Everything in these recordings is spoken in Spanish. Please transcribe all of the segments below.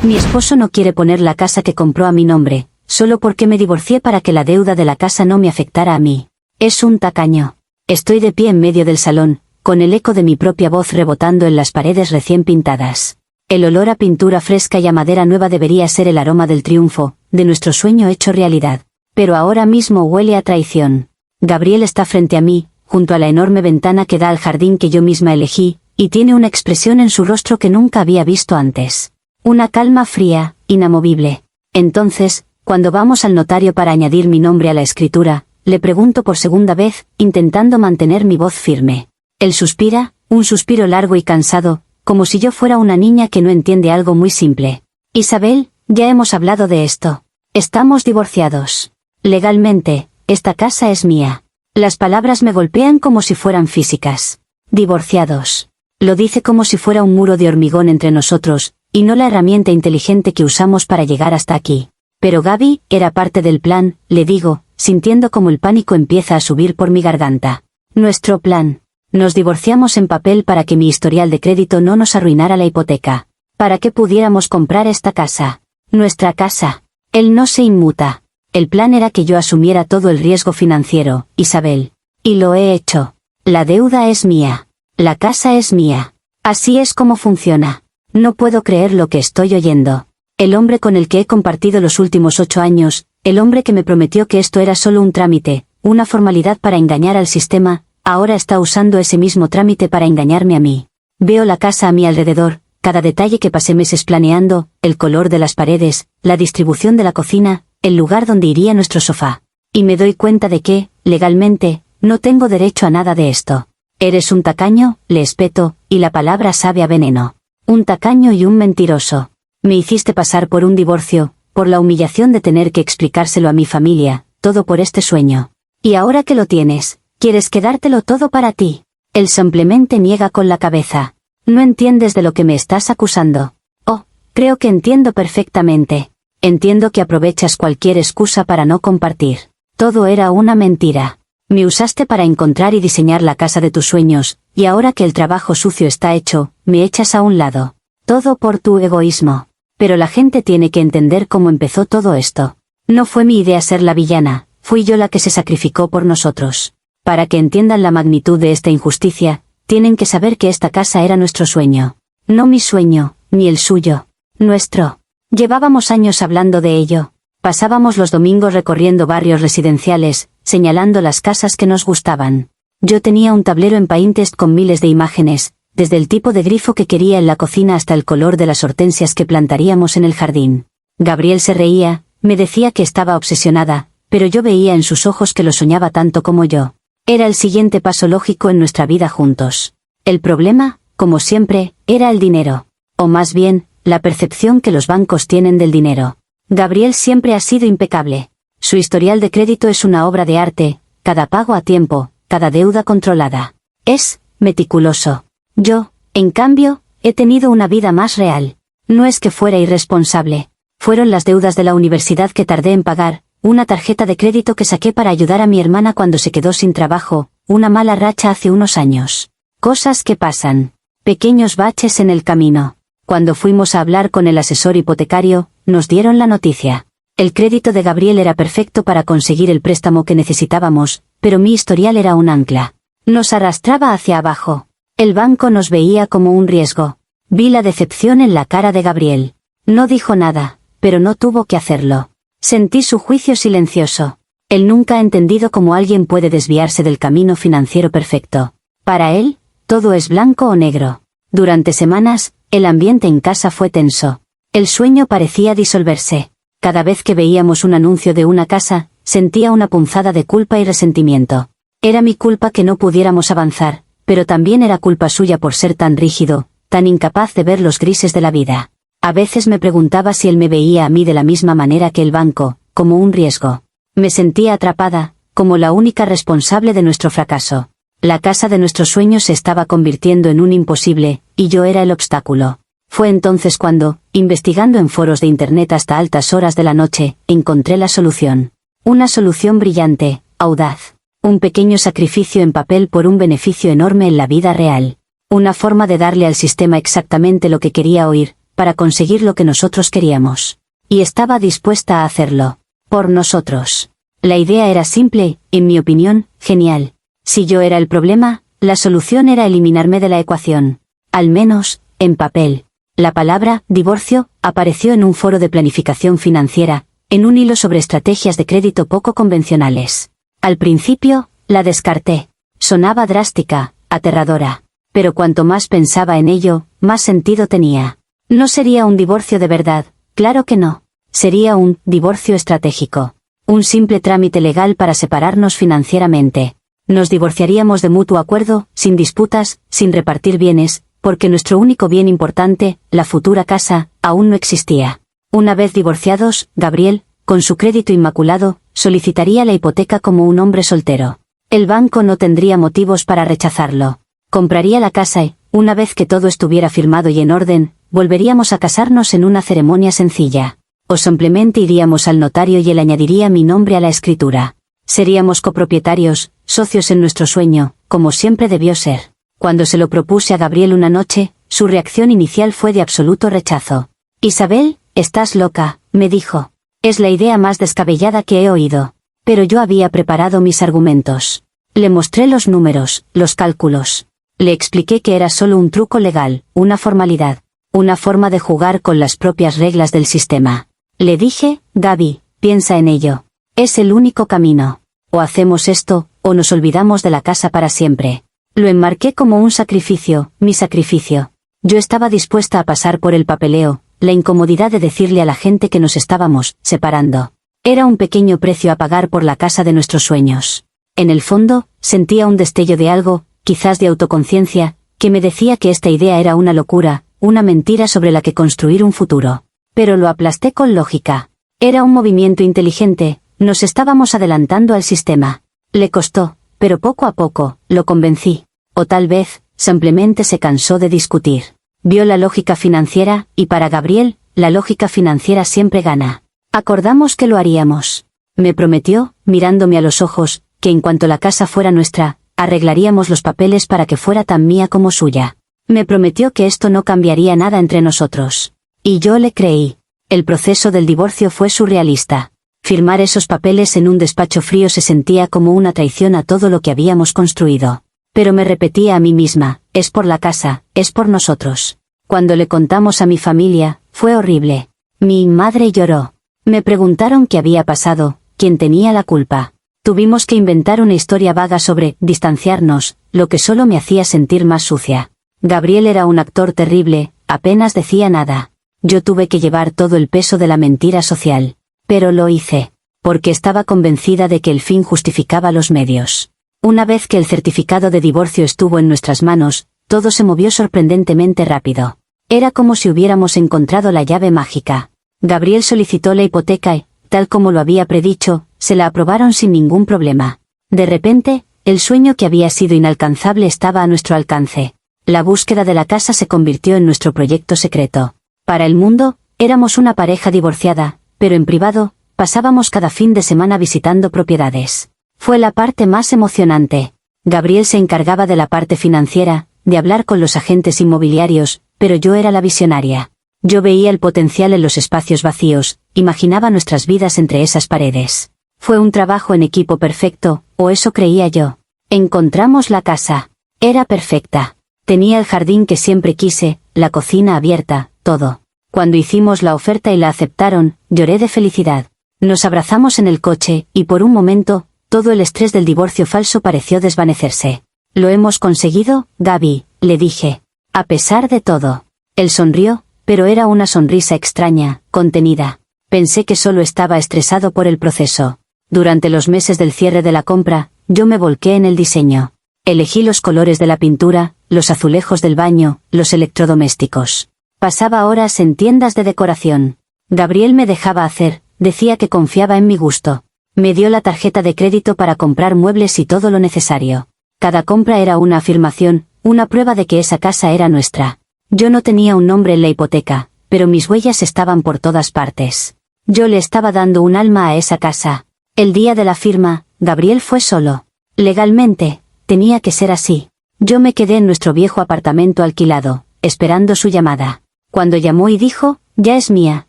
Mi esposo no quiere poner la casa que compró a mi nombre, solo porque me divorcié para que la deuda de la casa no me afectara a mí. Es un tacaño. Estoy de pie en medio del salón, con el eco de mi propia voz rebotando en las paredes recién pintadas. El olor a pintura fresca y a madera nueva debería ser el aroma del triunfo, de nuestro sueño hecho realidad. Pero ahora mismo huele a traición. Gabriel está frente a mí, junto a la enorme ventana que da al jardín que yo misma elegí, y tiene una expresión en su rostro que nunca había visto antes. Una calma fría, inamovible. Entonces, cuando vamos al notario para añadir mi nombre a la escritura, le pregunto por segunda vez, intentando mantener mi voz firme. Él suspira, un suspiro largo y cansado, como si yo fuera una niña que no entiende algo muy simple. Isabel, ya hemos hablado de esto. Estamos divorciados. Legalmente, esta casa es mía. Las palabras me golpean como si fueran físicas. Divorciados. Lo dice como si fuera un muro de hormigón entre nosotros, y no la herramienta inteligente que usamos para llegar hasta aquí. Pero Gaby, era parte del plan, le digo, sintiendo como el pánico empieza a subir por mi garganta. Nuestro plan. Nos divorciamos en papel para que mi historial de crédito no nos arruinara la hipoteca. Para que pudiéramos comprar esta casa. Nuestra casa. Él no se inmuta. El plan era que yo asumiera todo el riesgo financiero, Isabel. Y lo he hecho. La deuda es mía. La casa es mía. Así es como funciona. No puedo creer lo que estoy oyendo. El hombre con el que he compartido los últimos 8 años, el hombre que me prometió que esto era solo un trámite, una formalidad para engañar al sistema, ahora está usando ese mismo trámite para engañarme a mí. Veo la casa a mi alrededor, cada detalle que pasé meses planeando, el color de las paredes, la distribución de la cocina, el lugar donde iría nuestro sofá. Y me doy cuenta de que, legalmente, no tengo derecho a nada de esto. Eres un tacaño, le espeto, y la palabra sabe a veneno. Un tacaño y un mentiroso. Me hiciste pasar por un divorcio, por la humillación de tener que explicárselo a mi familia, todo por este sueño. Y ahora que lo tienes, quieres quedártelo todo para ti. Él simplemente niega con la cabeza. No entiendes de lo que me estás acusando. Oh, creo que entiendo perfectamente. Entiendo que aprovechas cualquier excusa para no compartir. Todo era una mentira. Me usaste para encontrar y diseñar la casa de tus sueños, y ahora que el trabajo sucio está hecho, me echas a un lado. Todo por tu egoísmo. Pero la gente tiene que entender cómo empezó todo esto. No fue mi idea ser la villana, fui yo la que se sacrificó por nosotros. Para que entiendan la magnitud de esta injusticia, tienen que saber que esta casa era nuestro sueño. No mi sueño, ni el suyo. Nuestro. Llevábamos años hablando de ello. Pasábamos los domingos recorriendo barrios residenciales, señalando las casas que nos gustaban. Yo tenía un tablero en Pinterest con miles de imágenes, desde el tipo de grifo que quería en la cocina hasta el color de las hortensias que plantaríamos en el jardín. Gabriel se reía, me decía que estaba obsesionada, pero yo veía en sus ojos que lo soñaba tanto como yo. Era el siguiente paso lógico en nuestra vida juntos. El problema, como siempre, era el dinero. O más bien, la percepción que los bancos tienen del dinero. Gabriel siempre ha sido impecable. Su historial de crédito es una obra de arte, cada pago a tiempo, cada deuda controlada. Es meticuloso. Yo, en cambio, he tenido una vida más real. No es que fuera irresponsable. Fueron las deudas de la universidad que tardé en pagar, una tarjeta de crédito que saqué para ayudar a mi hermana cuando se quedó sin trabajo, una mala racha hace unos años. Cosas que pasan. Pequeños baches en el camino. Cuando fuimos a hablar con el asesor hipotecario, nos dieron la noticia. El crédito de Gabriel era perfecto para conseguir el préstamo que necesitábamos, pero mi historial era un ancla. Nos arrastraba hacia abajo. El banco nos veía como un riesgo. Vi la decepción en la cara de Gabriel. No dijo nada, pero no tuvo que hacerlo. Sentí su juicio silencioso. Él nunca ha entendido cómo alguien puede desviarse del camino financiero perfecto. Para él, todo es blanco o negro. Durante semanas, el ambiente en casa fue tenso. El sueño parecía disolverse. Cada vez que veíamos un anuncio de una casa, sentía una punzada de culpa y resentimiento. Era mi culpa que no pudiéramos avanzar, pero también era culpa suya por ser tan rígido, tan incapaz de ver los grises de la vida. A veces me preguntaba si él me veía a mí de la misma manera que el banco, como un riesgo. Me sentía atrapada, como la única responsable de nuestro fracaso. La casa de nuestros sueños se estaba convirtiendo en un imposible, y yo era el obstáculo. Fue entonces cuando, investigando en foros de internet hasta altas horas de la noche, encontré la solución. Una solución brillante, audaz. Un pequeño sacrificio en papel por un beneficio enorme en la vida real. Una forma de darle al sistema exactamente lo que quería oír, para conseguir lo que nosotros queríamos. Y estaba dispuesta a hacerlo. Por nosotros. La idea era simple, en mi opinión, genial. Si yo era el problema, la solución era eliminarme de la ecuación. Al menos, en papel. La palabra, divorcio, apareció en un foro de planificación financiera, en un hilo sobre estrategias de crédito poco convencionales. Al principio, la descarté. Sonaba drástica, aterradora. Pero cuanto más pensaba en ello, más sentido tenía. No sería un divorcio de verdad, claro que no. Sería un divorcio estratégico. Un simple trámite legal para separarnos financieramente. Nos divorciaríamos de mutuo acuerdo, sin disputas, sin repartir bienes, porque nuestro único bien importante, la futura casa, aún no existía. Una vez divorciados, Gabriel, con su crédito inmaculado, solicitaría la hipoteca como un hombre soltero. El banco no tendría motivos para rechazarlo. Compraría la casa y, una vez que todo estuviera firmado y en orden, volveríamos a casarnos en una ceremonia sencilla. O simplemente iríamos al notario y él añadiría mi nombre a la escritura. Seríamos copropietarios, socios en nuestro sueño, como siempre debió ser. Cuando se lo propuse a Gabriel una noche, su reacción inicial fue de absoluto rechazo. Isabel, estás loca, me dijo. Es la idea más descabellada que he oído. Pero yo había preparado mis argumentos. Le mostré los números, los cálculos. Le expliqué que era solo un truco legal, una formalidad. Una forma de jugar con las propias reglas del sistema. Le dije, Gaby, piensa en ello. Es el único camino. O hacemos esto, o nos olvidamos de la casa para siempre. Lo enmarqué como un sacrificio, mi sacrificio. Yo estaba dispuesta a pasar por el papeleo, la incomodidad de decirle a la gente que nos estábamos separando. Era un pequeño precio a pagar por la casa de nuestros sueños. En el fondo, sentía un destello de algo, quizás de autoconciencia, que me decía que esta idea era una locura, una mentira sobre la que construir un futuro. Pero lo aplasté con lógica. Era un movimiento inteligente, nos estábamos adelantando al sistema. Le costó, pero poco a poco, lo convencí. O tal vez, simplemente se cansó de discutir. Vio la lógica financiera, y para Gabriel, la lógica financiera siempre gana. Acordamos que lo haríamos. Me prometió, mirándome a los ojos, que en cuanto la casa fuera nuestra, arreglaríamos los papeles para que fuera tan mía como suya. Me prometió que esto no cambiaría nada entre nosotros. Y yo le creí. El proceso del divorcio fue surrealista. Firmar esos papeles en un despacho frío se sentía como una traición a todo lo que habíamos construido. Pero me repetía a mí misma, es por la casa, es por nosotros. Cuando le contamos a mi familia, fue horrible. Mi madre lloró. Me preguntaron qué había pasado, quién tenía la culpa. Tuvimos que inventar una historia vaga sobre distanciarnos, lo que solo me hacía sentir más sucia. Gabriel era un actor terrible, apenas decía nada. Yo tuve que llevar todo el peso de la mentira social. Pero lo hice. Porque estaba convencida de que el fin justificaba los medios. Una vez que el certificado de divorcio estuvo en nuestras manos, todo se movió sorprendentemente rápido. Era como si hubiéramos encontrado la llave mágica. Gabriel solicitó la hipoteca y, tal como lo había predicho, se la aprobaron sin ningún problema. De repente, el sueño que había sido inalcanzable estaba a nuestro alcance. La búsqueda de la casa se convirtió en nuestro proyecto secreto. Para el mundo, éramos una pareja divorciada, pero en privado, pasábamos cada fin de semana visitando propiedades. Fue la parte más emocionante. Gabriel se encargaba de la parte financiera, de hablar con los agentes inmobiliarios, pero yo era la visionaria. Yo veía el potencial en los espacios vacíos, imaginaba nuestras vidas entre esas paredes. Fue un trabajo en equipo perfecto, o eso creía yo. Encontramos la casa. Era perfecta. Tenía el jardín que siempre quise, la cocina abierta, todo. Cuando hicimos la oferta y la aceptaron, lloré de felicidad. Nos abrazamos en el coche, y por un momento, todo el estrés del divorcio falso pareció desvanecerse. Lo hemos conseguido, Gaby, le dije. A pesar de todo. Él sonrió, pero era una sonrisa extraña, contenida. Pensé que solo estaba estresado por el proceso. Durante los meses del cierre de la compra, yo me volqué en el diseño. Elegí los colores de la pintura, los azulejos del baño, los electrodomésticos. Pasaba horas en tiendas de decoración. Gabriel me dejaba hacer, decía que confiaba en mi gusto. Me dio la tarjeta de crédito para comprar muebles y todo lo necesario. Cada compra era una afirmación, una prueba de que esa casa era nuestra. Yo no tenía un nombre en la hipoteca, pero mis huellas estaban por todas partes. Yo le estaba dando un alma a esa casa. El día de la firma, Gabriel fue solo. Legalmente, tenía que ser así. Yo me quedé en nuestro viejo apartamento alquilado, esperando su llamada. Cuando llamó y dijo, ya es mía,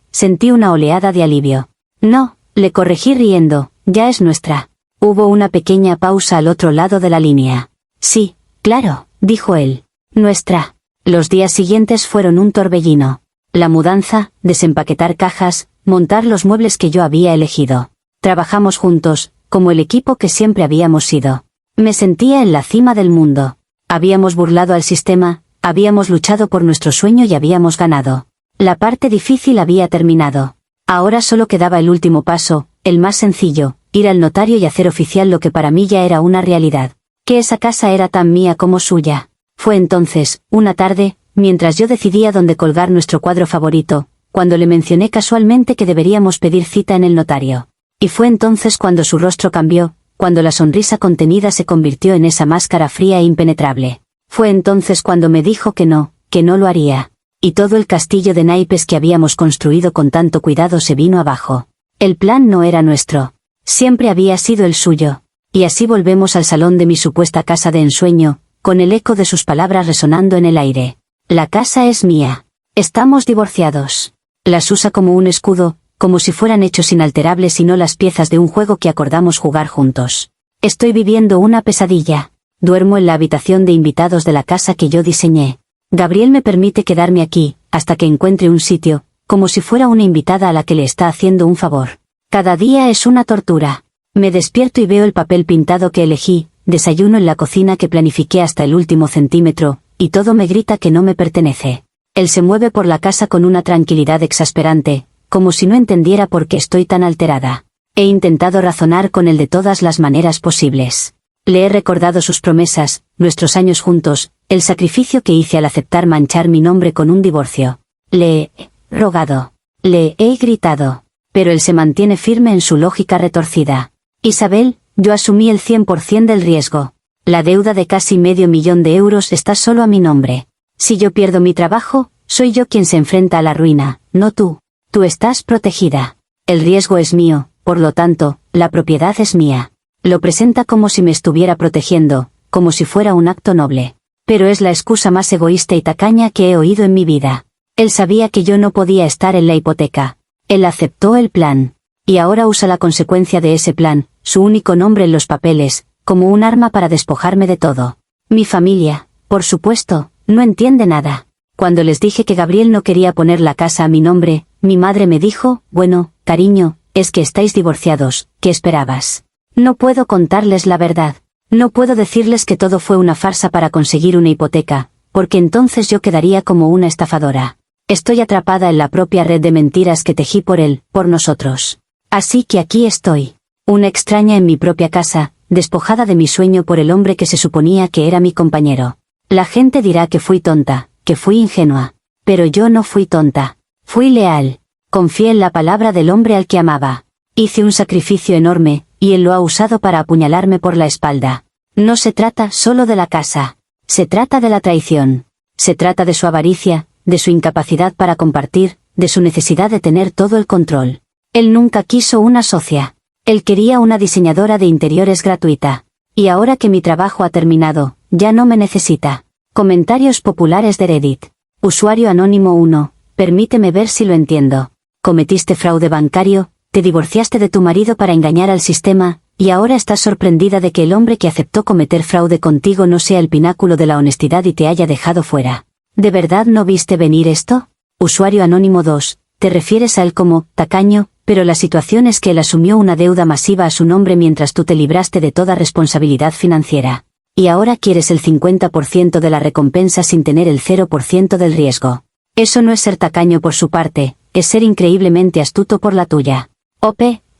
sentí una oleada de alivio. No, le corregí riendo, ya es nuestra. Hubo una pequeña pausa al otro lado de la línea. Sí, claro, dijo él. Nuestra. Los días siguientes fueron un torbellino. La mudanza, desempaquetar cajas, montar los muebles que yo había elegido. Trabajamos juntos, como el equipo que siempre habíamos sido. Me sentía en la cima del mundo. Habíamos burlado al sistema, habíamos luchado por nuestro sueño y habíamos ganado. La parte difícil había terminado. Ahora solo quedaba el último paso, el más sencillo, ir al notario y hacer oficial lo que para mí ya era una realidad. Que esa casa era tan mía como suya. Fue entonces, una tarde, mientras yo decidía dónde colgar nuestro cuadro favorito, cuando le mencioné casualmente que deberíamos pedir cita en el notario. Y fue entonces cuando su rostro cambió, cuando la sonrisa contenida se convirtió en esa máscara fría e impenetrable. Fue entonces cuando me dijo que no lo haría. Y todo el castillo de naipes que habíamos construido con tanto cuidado se vino abajo. El plan no era nuestro. Siempre había sido el suyo. Y así volvemos al salón de mi supuesta casa de ensueño, con el eco de sus palabras resonando en el aire. La casa es mía. Estamos divorciados. Las usa como un escudo, como si fueran hechos inalterables y no las piezas de un juego que acordamos jugar juntos. Estoy viviendo una pesadilla. Duermo en la habitación de invitados de la casa que yo diseñé. Gabriel me permite quedarme aquí, hasta que encuentre un sitio, como si fuera una invitada a la que le está haciendo un favor. Cada día es una tortura. Me despierto y veo el papel pintado que elegí, desayuno en la cocina que planifiqué hasta el último centímetro, y todo me grita que no me pertenece. Él se mueve por la casa con una tranquilidad exasperante, como si no entendiera por qué estoy tan alterada. He intentado razonar con él de todas las maneras posibles. Le he recordado sus promesas, nuestros años juntos, el sacrificio que hice al aceptar manchar mi nombre con un divorcio. Le he rogado. Le he gritado. Pero él se mantiene firme en su lógica retorcida. Isabel, yo asumí el 100% del riesgo. La deuda de casi $500,000 está solo a mi nombre. Si yo pierdo mi trabajo, soy yo quien se enfrenta a la ruina, no tú. Tú estás protegida. El riesgo es mío, por lo tanto, la propiedad es mía. Lo presenta como si me estuviera protegiendo, como si fuera un acto noble. Pero es la excusa más egoísta y tacaña que he oído en mi vida. Él sabía que yo no podía estar en la hipoteca. Él aceptó el plan. Y ahora usa la consecuencia de ese plan, su único nombre en los papeles, como un arma para despojarme de todo. Mi familia, por supuesto, no entiende nada. Cuando les dije que Gabriel no quería poner la casa a mi nombre, mi madre me dijo, bueno, cariño, es que estáis divorciados, ¿qué esperabas? No puedo contarles la verdad. No puedo decirles que todo fue una farsa para conseguir una hipoteca, porque entonces yo quedaría como una estafadora. Estoy atrapada en la propia red de mentiras que tejí por él, por nosotros. Así que aquí estoy. Una extraña en mi propia casa, despojada de mi sueño por el hombre que se suponía que era mi compañero. La gente dirá que fui tonta, que fui ingenua. Pero yo no fui tonta. Fui leal. Confié en la palabra del hombre al que amaba. Hice un sacrificio enorme, y él lo ha usado para apuñalarme por la espalda. No se trata solo de la casa. Se trata de la traición. Se trata de su avaricia, de su incapacidad para compartir, de su necesidad de tener todo el control. Él nunca quiso una socia. Él quería una diseñadora de interiores gratuita. Y ahora que mi trabajo ha terminado, ya no me necesita. Comentarios populares de Reddit. Usuario anónimo 1. Permíteme ver si lo entiendo. Cometiste fraude bancario, te divorciaste de tu marido para engañar al sistema, y ahora estás sorprendida de que el hombre que aceptó cometer fraude contigo no sea el pináculo de la honestidad y te haya dejado fuera. ¿De verdad no viste venir esto? Usuario anónimo 2. Te refieres a él como tacaño, pero la situación es que él asumió una deuda masiva a su nombre mientras tú te libraste de toda responsabilidad financiera. Y ahora quieres el 50% de la recompensa sin tener el 0% del riesgo. Eso no es ser tacaño por su parte, es ser increíblemente astuto por la tuya.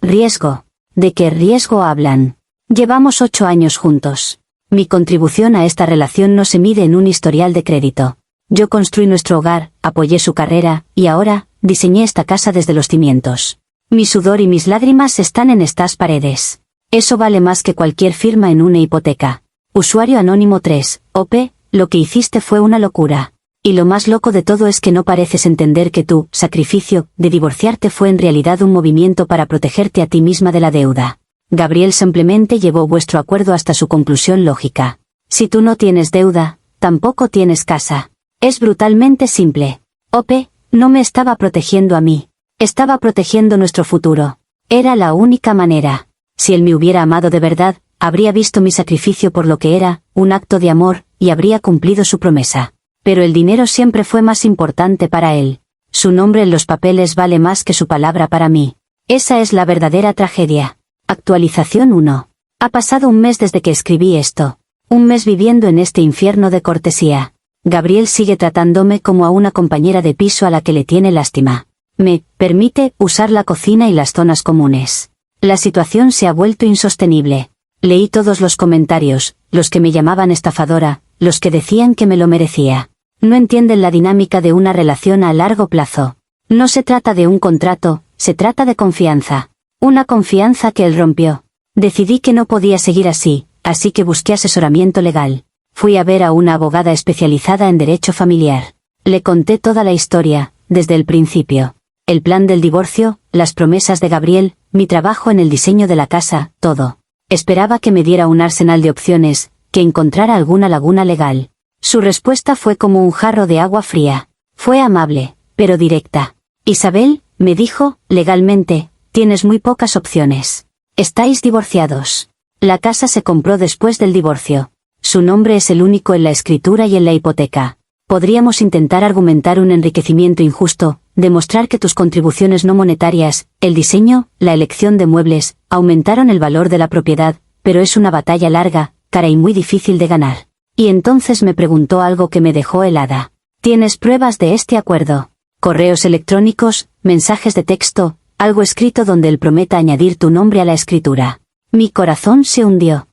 Riesgo. ¿De qué riesgo hablan? Llevamos 8 años juntos. Mi contribución a esta relación no se mide en un historial de crédito. Yo construí nuestro hogar, apoyé su carrera, y ahora, diseñé esta casa desde los cimientos. Mi sudor y mis lágrimas están en estas paredes. Eso vale más que cualquier firma en una hipoteca. Usuario anónimo 3. Lo que hiciste fue una locura. Y lo más loco de todo es que no pareces entender que tu sacrificio de divorciarte fue en realidad un movimiento para protegerte a ti misma de la deuda. Gabriel simplemente llevó vuestro acuerdo hasta su conclusión lógica. Si tú no tienes deuda, tampoco tienes casa. Es brutalmente simple. No me estaba protegiendo a mí. Estaba protegiendo nuestro futuro. Era la única manera. Si él me hubiera amado de verdad, habría visto mi sacrificio por lo que era, un acto de amor, y habría cumplido su promesa. Pero el dinero siempre fue más importante para él. Su nombre en los papeles vale más que su palabra para mí. Esa es la verdadera tragedia. Actualización 1. Ha pasado un mes desde que escribí esto. Un mes viviendo en este infierno de cortesía. Gabriel sigue tratándome como a una compañera de piso a la que le tiene lástima. Me permite usar la cocina y las zonas comunes. La situación se ha vuelto insostenible. Leí todos los comentarios, los que me llamaban estafadora, los que decían que me lo merecía. No entienden la dinámica de una relación a largo plazo. No se trata de un contrato, se trata de confianza. Una confianza que él rompió. Decidí que no podía seguir así que busqué asesoramiento legal. Fui a ver a una abogada especializada en derecho familiar. Le conté toda la historia, desde el principio. El plan del divorcio, las promesas de Gabriel, mi trabajo en el diseño de la casa, todo. Esperaba que me diera un arsenal de opciones, que encontrara alguna laguna legal. Su respuesta fue como un jarro de agua fría. Fue amable, pero directa. Isabel, me dijo, legalmente, tienes muy pocas opciones. Estáis divorciados. La casa se compró después del divorcio. Su nombre es el único en la escritura y en la hipoteca. Podríamos intentar argumentar un enriquecimiento injusto, demostrar que tus contribuciones no monetarias, el diseño, la elección de muebles, aumentaron el valor de la propiedad, pero es una batalla larga, cara y muy difícil de ganar. Y entonces me preguntó algo que me dejó helada. ¿Tienes pruebas de este acuerdo? Correos electrónicos, mensajes de texto, algo escrito donde él prometa añadir tu nombre a la escritura. Mi corazón se hundió.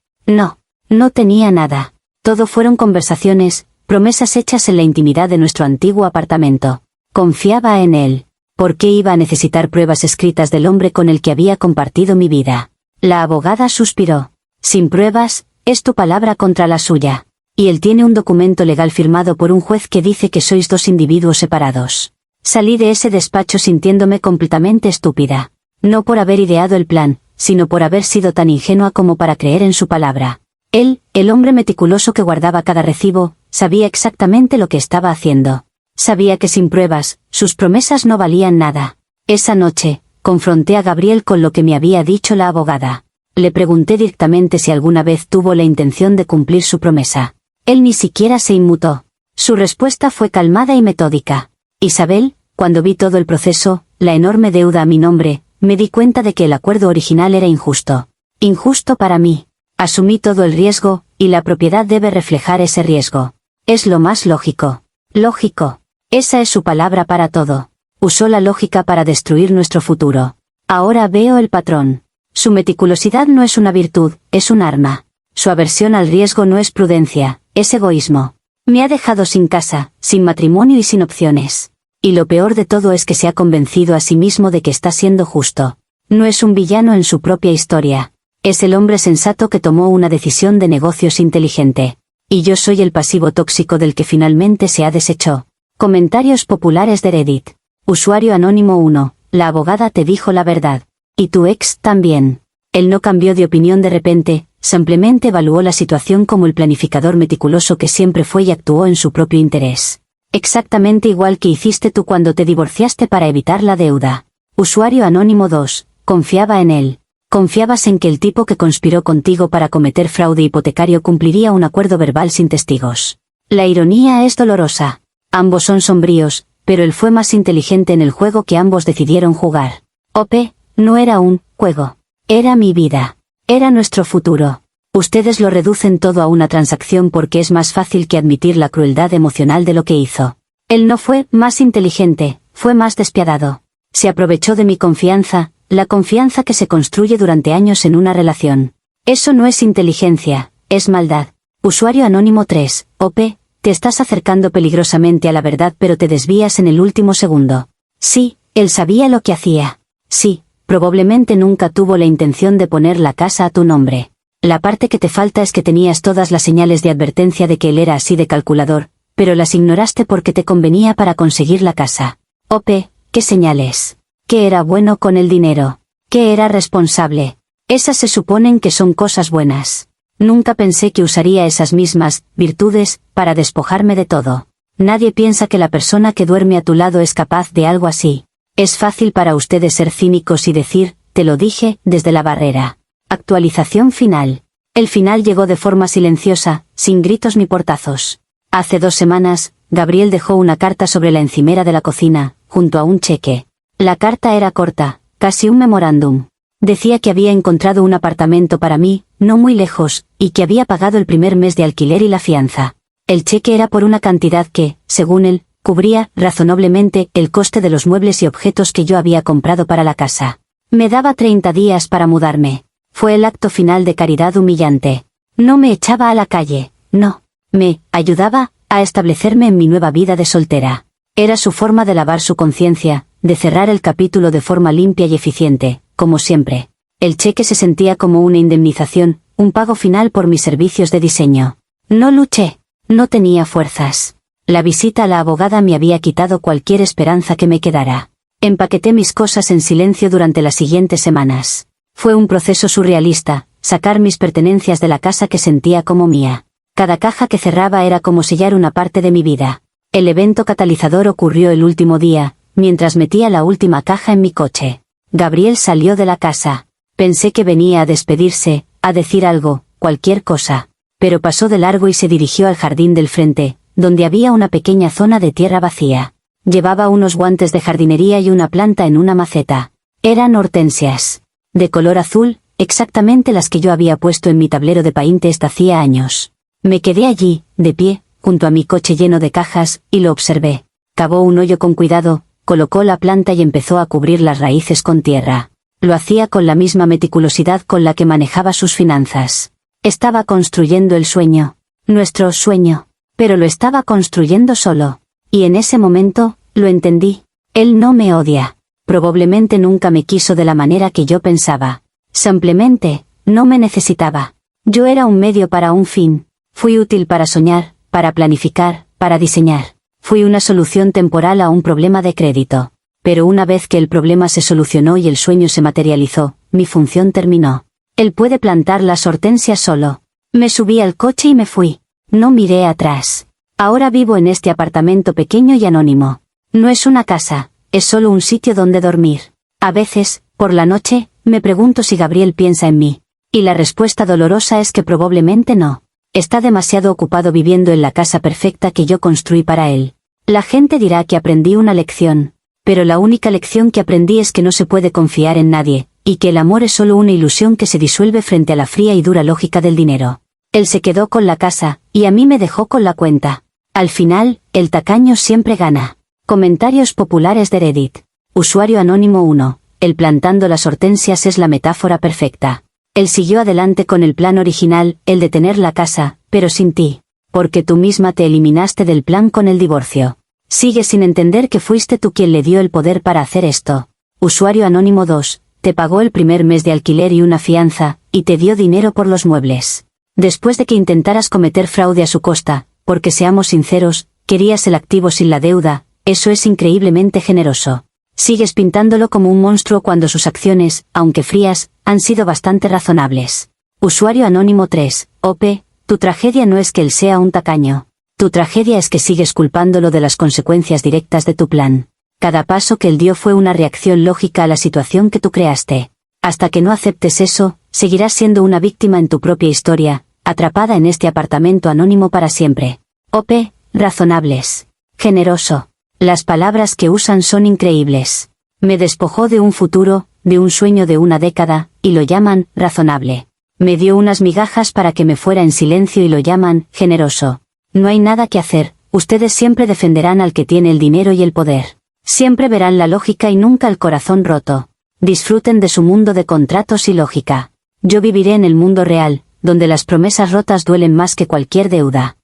No tenía nada. Todo fueron conversaciones, promesas hechas en la intimidad de nuestro antiguo apartamento. Confiaba en él. ¿Por qué iba a necesitar pruebas escritas del hombre con el que había compartido mi vida? La abogada suspiró. Sin pruebas, es tu palabra contra la suya. Y él tiene un documento legal firmado por un juez que dice que sois dos individuos separados. Salí de ese despacho sintiéndome completamente estúpida. No por haber ideado el plan, sino por haber sido tan ingenua como para creer en su palabra. Él, el hombre meticuloso que guardaba cada recibo, sabía exactamente lo que estaba haciendo. Sabía que sin pruebas, sus promesas no valían nada. Esa noche, confronté a Gabriel con lo que me había dicho la abogada. Le pregunté directamente si alguna vez tuvo la intención de cumplir su promesa. Él ni siquiera se inmutó. Su respuesta fue calmada y metódica. Isabel, cuando vi todo el proceso, la enorme deuda a mi nombre, me di cuenta de que el acuerdo original era injusto. Injusto para mí. Asumí todo el riesgo, y la propiedad debe reflejar ese riesgo. Es lo más lógico. Lógico. Esa es su palabra para todo. Usó la lógica para destruir nuestro futuro. Ahora veo el patrón. Su meticulosidad no es una virtud, es un arma. Su aversión al riesgo no es prudencia, es egoísmo. Me ha dejado sin casa, sin matrimonio y sin opciones. Y lo peor de todo es que se ha convencido a sí mismo de que está siendo justo. No es un villano en su propia historia. Es el hombre sensato que tomó una decisión de negocios inteligente. Y yo soy el pasivo tóxico del que finalmente se ha deshecho. Comentarios populares de Reddit. Usuario anónimo 1. La abogada te dijo la verdad. Y tu ex también. Él no cambió de opinión de repente, simplemente evaluó la situación como el planificador meticuloso que siempre fue y actuó en su propio interés. Exactamente igual que hiciste tú cuando te divorciaste para evitar la deuda. Usuario anónimo 2. Confiaba en él. Confiabas en que el tipo que conspiró contigo para cometer fraude hipotecario cumpliría un acuerdo verbal sin testigos. La ironía es dolorosa. Ambos son sombríos, pero él fue más inteligente en el juego que ambos decidieron jugar. OP, no era un juego. Era mi vida. Era nuestro futuro. Ustedes lo reducen todo a una transacción porque es más fácil que admitir la crueldad emocional de lo que hizo. Él no fue más inteligente, fue más despiadado. Se aprovechó de mi confianza, la confianza que se construye durante años en una relación. Eso no es inteligencia, es maldad. Usuario anónimo 3, OP, te estás acercando peligrosamente a la verdad pero te desvías en el último segundo. Sí, él sabía lo que hacía. Sí, probablemente nunca tuvo la intención de poner la casa a tu nombre. La parte que te falta es que tenías todas las señales de advertencia de que él era así de calculador, pero las ignoraste porque te convenía para conseguir la casa. OP, ¿qué señales? ¿Qué era bueno con el dinero? ¿Qué era responsable? Esas se suponen que son cosas buenas. Nunca pensé que usaría esas mismas virtudes para despojarme de todo. Nadie piensa que la persona que duerme a tu lado es capaz de algo así. Es fácil para ustedes ser cínicos y decir, te lo dije, desde la barrera. Actualización final. El final llegó de forma silenciosa, sin gritos ni portazos. Hace 2 semanas, Gabriel dejó una carta sobre la encimera de la cocina, junto a un cheque. La carta era corta, casi un memorándum. Decía que había encontrado un apartamento para mí, no muy lejos, y que había pagado el primer mes de alquiler y la fianza. El cheque era por una cantidad que, según él, cubría, razonablemente, el coste de los muebles y objetos que yo había comprado para la casa. Me daba 30 días para mudarme. Fue el acto final de caridad humillante. No me echaba a la calle, no. Me ayudaba a establecerme en mi nueva vida de soltera. Era su forma de lavar su conciencia, de cerrar el capítulo de forma limpia y eficiente, como siempre. El cheque se sentía como una indemnización, un pago final por mis servicios de diseño. No luché. No tenía fuerzas. La visita a la abogada me había quitado cualquier esperanza que me quedara. Empaqueté mis cosas en silencio durante las siguientes semanas. Fue un proceso surrealista, sacar mis pertenencias de la casa que sentía como mía. Cada caja que cerraba era como sellar una parte de mi vida. El evento catalizador ocurrió el último día, mientras metía la última caja en mi coche. Gabriel salió de la casa. Pensé que venía a despedirse, a decir algo, cualquier cosa. Pero pasó de largo y se dirigió al jardín del frente, donde había una pequeña zona de tierra vacía. Llevaba unos guantes de jardinería y una planta en una maceta. Eran hortensias. De color azul, exactamente las que yo había puesto en mi tablero de Pinterest hacía años. Me quedé allí, de pie, junto a mi coche lleno de cajas, y lo observé. Cavó un hoyo con cuidado, colocó la planta y empezó a cubrir las raíces con tierra. Lo hacía con la misma meticulosidad con la que manejaba sus finanzas. Estaba construyendo el sueño. Nuestro sueño. Pero lo estaba construyendo solo. Y en ese momento, lo entendí. Él no me odia. Probablemente nunca me quiso de la manera que yo pensaba. Simplemente, no me necesitaba. Yo era un medio para un fin. Fui útil para soñar, para planificar, para diseñar. Fui una solución temporal a un problema de crédito. Pero una vez que el problema se solucionó y el sueño se materializó, mi función terminó. Él puede plantar las hortensias solo. Me subí al coche y me fui. No miré atrás. Ahora vivo en este apartamento pequeño y anónimo. No es una casa, es solo un sitio donde dormir. A veces, por la noche, me pregunto si Gabriel piensa en mí. Y la respuesta dolorosa es que probablemente no. Está demasiado ocupado viviendo en la casa perfecta que yo construí para él. La gente dirá que aprendí una lección. Pero la única lección que aprendí es que no se puede confiar en nadie, y que el amor es solo una ilusión que se disuelve frente a la fría y dura lógica del dinero. Él se quedó con la casa, y a mí me dejó con la cuenta. Al final, el tacaño siempre gana. Comentarios populares de Reddit. Usuario anónimo 1. El plantando las hortensias es la metáfora perfecta. Él siguió adelante con el plan original, el de tener la casa, pero sin ti. Porque tú misma te eliminaste del plan con el divorcio. Sigue sin entender que fuiste tú quien le dio el poder para hacer esto. Usuario anónimo 2. Te pagó el primer mes de alquiler y una fianza, y te dio dinero por los muebles. Después de que intentaras cometer fraude a su costa, porque seamos sinceros, querías el activo sin la deuda, eso es increíblemente generoso. Sigues pintándolo como un monstruo cuando sus acciones, aunque frías, han sido bastante razonables. Usuario anónimo 3. OP, tu tragedia no es que él sea un tacaño. Tu tragedia es que sigues culpándolo de las consecuencias directas de tu plan. Cada paso que él dio fue una reacción lógica a la situación que tú creaste. Hasta que no aceptes eso, seguirás siendo una víctima en tu propia historia, atrapada en este apartamento anónimo para siempre. OP, razonables. Generoso. Las palabras que usan son increíbles. Me despojó de un futuro, de un sueño de una década, y lo llaman razonable. Me dio unas migajas para que me fuera en silencio y lo llaman generoso. No hay nada que hacer, ustedes siempre defenderán al que tiene el dinero y el poder. Siempre verán la lógica y nunca el corazón roto. Disfruten de su mundo de contratos y lógica. Yo viviré en el mundo real, donde las promesas rotas duelen más que cualquier deuda.